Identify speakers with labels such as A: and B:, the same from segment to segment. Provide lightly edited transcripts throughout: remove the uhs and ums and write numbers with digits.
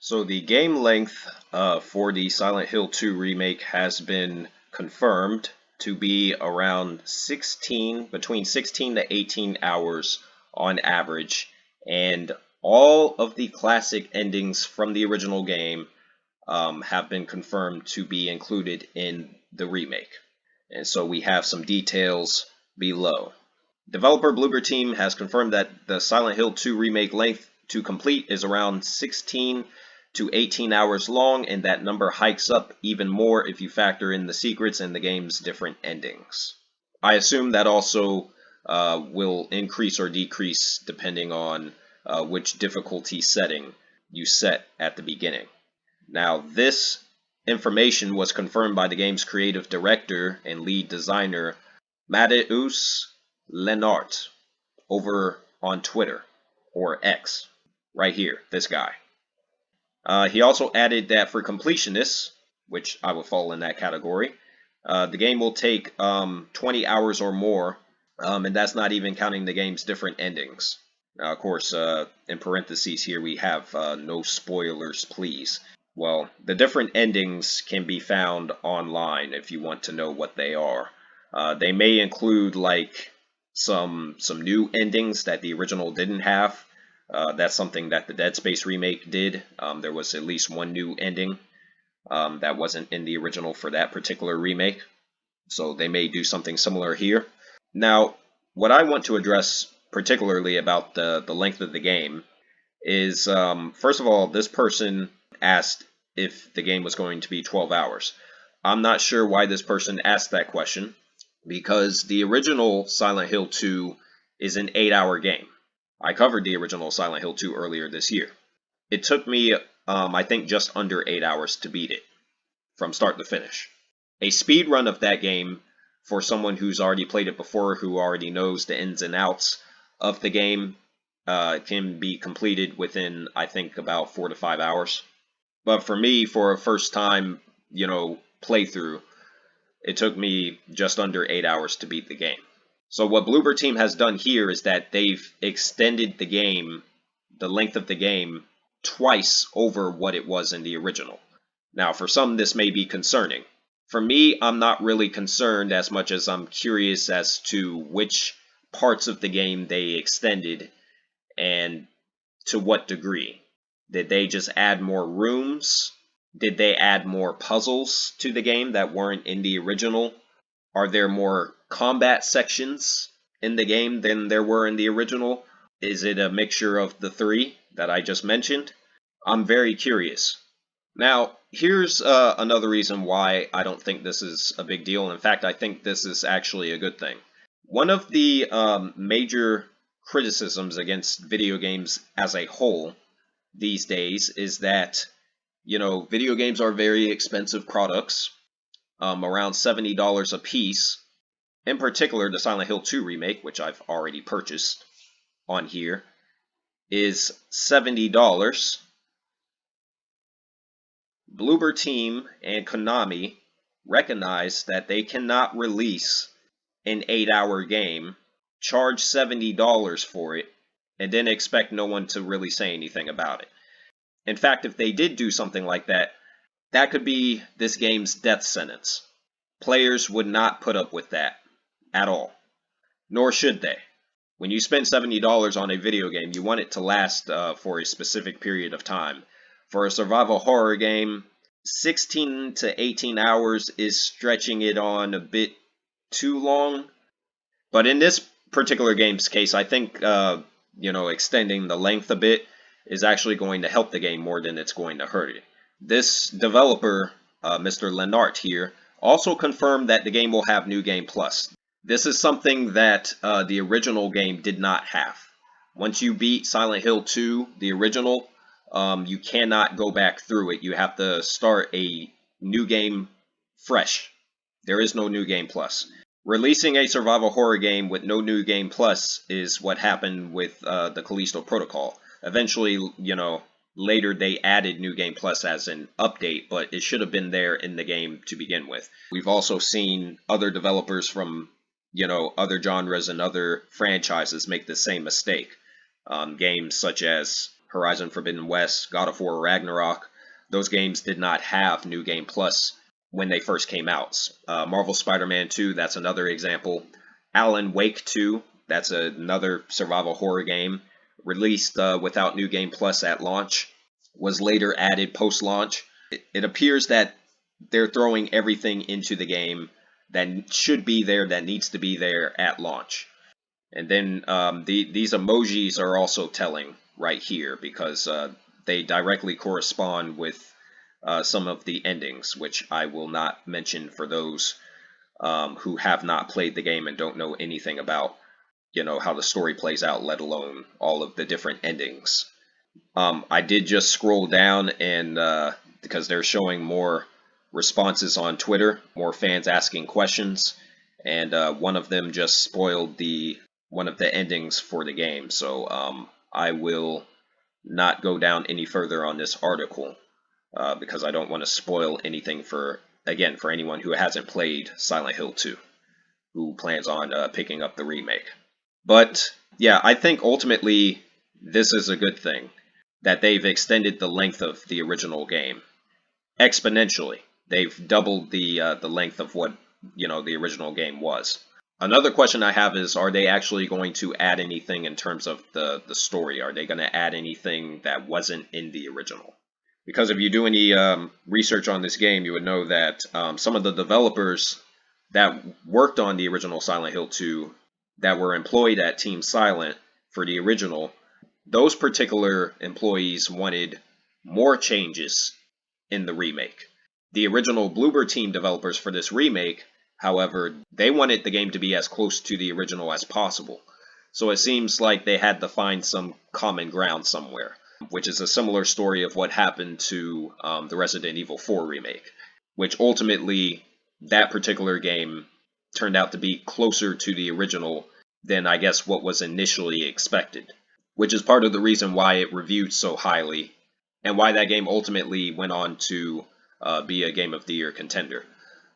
A: So the game length for the Silent Hill 2 remake has been confirmed to be around between 16 to 18 hours on average, and all of the classic endings from the original game have been confirmed to be included in the remake. And so we have some details below. Developer Bloober team has confirmed that the Silent Hill 2 remake length to complete is around 16 to 18 hours long, and that number hikes up even more if you factor in the secrets and the game's different endings. I assume that also will increase or decrease depending on which difficulty setting you set at the beginning. Now, this information was confirmed by the game's creative director and lead designer, Mateusz Lennart, over on Twitter, or X, right here, this guy. He also added that for completionists, which I would fall in that category, the game will take 20 hours or more, and that's not even counting the game's different endings. Now, of course, in parentheses here we have no spoilers, please. Well, the different endings can be found online if you want to know what they are. They may include like some new endings that the original didn't have. That's something that the Dead Space remake did. There was at least one new ending that wasn't in the original for that particular remake. So they may do something similar here. Now, what I want to address particularly about the length of the game is, first of all, this person asked if the game was going to be 12 hours. I'm not sure why this person asked that question, because the original Silent Hill 2 is an 8-hour game. I covered the original Silent Hill 2 earlier this year. It took me, I think, just under 8 hours to beat it, from start to finish. A speed run of that game, for someone who's already played it before, who already knows the ins and outs of the game, can be completed within, I think, about 4 to 5 hours. But for me, for a first time, playthrough, it took me just under 8 hours to beat the game. So what Bloober team has done here is that they've extended the game, the length of the game, twice over what it was in the original. Now, for some, this may be concerning. For me, I'm not really concerned as much as I'm curious as to which parts of the game they extended and to what degree. Did they just add more rooms? Did they add more puzzles to the game that weren't in the original? Are there more combat sections in the game than there were in the original? Is it a mixture of the three that I just mentioned? I'm very curious. Now, here's another reason why I don't think this is a big deal. In fact, I think this is actually a good thing. One of the major criticisms against video games as a whole these days is that, video games are very expensive products, around $70 a piece. In particular, the Silent Hill 2 remake, which I've already purchased on here, is $70. Bloober team and Konami recognize that they cannot release an 8-hour game, charge $70 for it, and then expect no one to really say anything about it. In fact, if they did do something like that, that could be this game's death sentence. Players would not put up with that at all, nor should they. When you spend $70 on a video game, you want it to last for a specific period of time. For a survival horror game, 16 to 18 hours is stretching it on a bit too long. But in this particular game's case, I think extending the length a bit is actually going to help the game more than it's going to hurt it. This developer, Mr. Lennart here, also confirmed that the game will have New Game Plus. This is something that the original game did not have. Once you beat Silent Hill 2, the original, you cannot go back through it. You have to start a new game fresh. There is no New Game Plus. Releasing a survival horror game with no New Game Plus is what happened with the Callisto Protocol. Eventually, later they added New Game Plus as an update, but it should have been there in the game to begin with. We've also seen other developers from, other genres and other franchises make the same mistake. Games such as Horizon Forbidden West, God of War Ragnarok, those games did not have New Game Plus when they first came out. Marvel Spider-Man 2, that's another example. Alan Wake 2, that's another survival horror game, released without New Game Plus at launch, was later added post-launch. It appears that they're throwing everything into the game that should be there, that needs to be there at launch. And then these emojis are also telling right here, because they directly correspond with some of the endings, which I will not mention for those who have not played the game and don't know anything about, how the story plays out, let alone all of the different endings. I did just scroll down, and because they're showing more responses on Twitter, more fans asking questions, and one of them just spoiled one of the endings for the game. So I will not go down any further on this article because I don't want to spoil anything for anyone who hasn't played Silent Hill 2, who plans on picking up the remake. But yeah, I think ultimately this is a good thing, that they've extended the length of the original game exponentially. They've doubled the length of what the original game was. Another question I have is, are they actually going to add anything in terms of the story? Are they going to add anything that wasn't in the original? Because if you do any research on this game, you would know that some of the developers that worked on the original Silent Hill 2, that were employed at Team Silent for the original, those particular employees wanted more changes in the remake. The original Bloober team developers for this remake, however, they wanted the game to be as close to the original as possible. So it seems like they had to find some common ground somewhere, which is a similar story of what happened to the Resident Evil 4 remake, which ultimately, that particular game turned out to be closer to the original than I guess what was initially expected, which is part of the reason why it reviewed so highly and why that game ultimately went on to be a Game of the Year contender.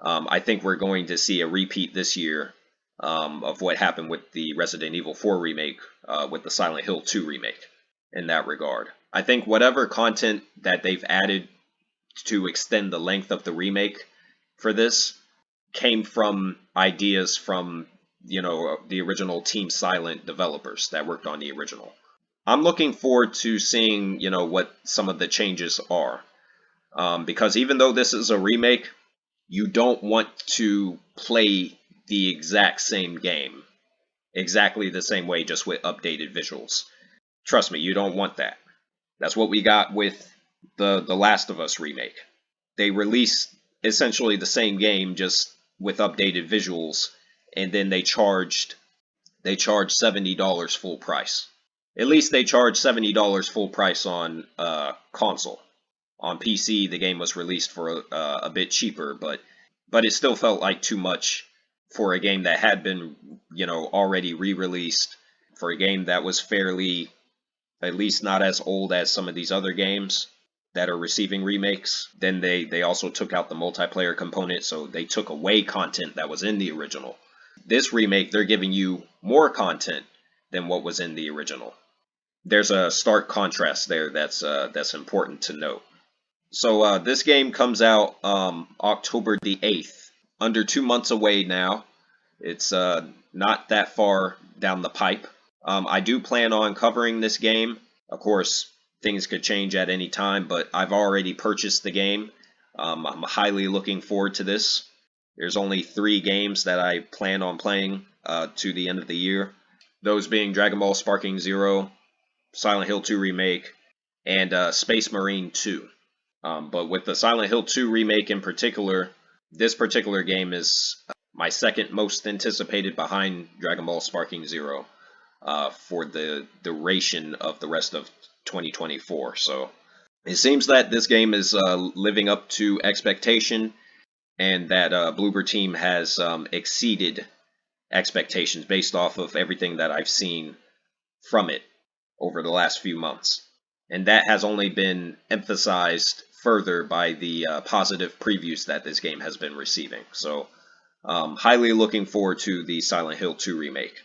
A: I think we're going to see a repeat this year of what happened with the Resident Evil 4 remake, with the Silent Hill 2 remake in that regard. I think whatever content that they've added to extend the length of the remake for this came from ideas from, the original Team Silent developers that worked on the original. I'm looking forward to seeing, what some of the changes are. Because even though this is a remake, you don't want to play the exact same game, exactly the same way, just with updated visuals. Trust me, you don't want that. That's what we got with the Last of Us remake. They released essentially the same game, just with updated visuals, and then they charged $70 full price. At least they charged $70 full price on console. On PC, the game was released for a bit cheaper, but it still felt like too much for a game that had been, already re-released, for a game that was fairly, at least not as old as some of these other games that are receiving remakes. Then they also took out the multiplayer component, so they took away content that was in the original. This remake, they're giving you more content than what was in the original. There's a stark contrast there that's important to note. So this game comes out October the 8th, under 2 months away now. It's not that far down the pipe. I do plan on covering this game. Of course, things could change at any time, but I've already purchased the game. I'm highly looking forward to this. There's only 3 games that I plan on playing to the end of the year. Those being Dragon Ball Sparking Zero, Silent Hill 2 Remake, and Space Marine 2. But with the Silent Hill 2 remake in particular, this particular game is my second most anticipated behind Dragon Ball Sparking Zero for the duration of the rest of 2024. So it seems that this game is living up to expectation, and that Bloober team has exceeded expectations based off of everything that I've seen from it over the last few months. And that has only been emphasized further by the positive previews that this game has been receiving. So highly looking forward to the Silent Hill 2 remake.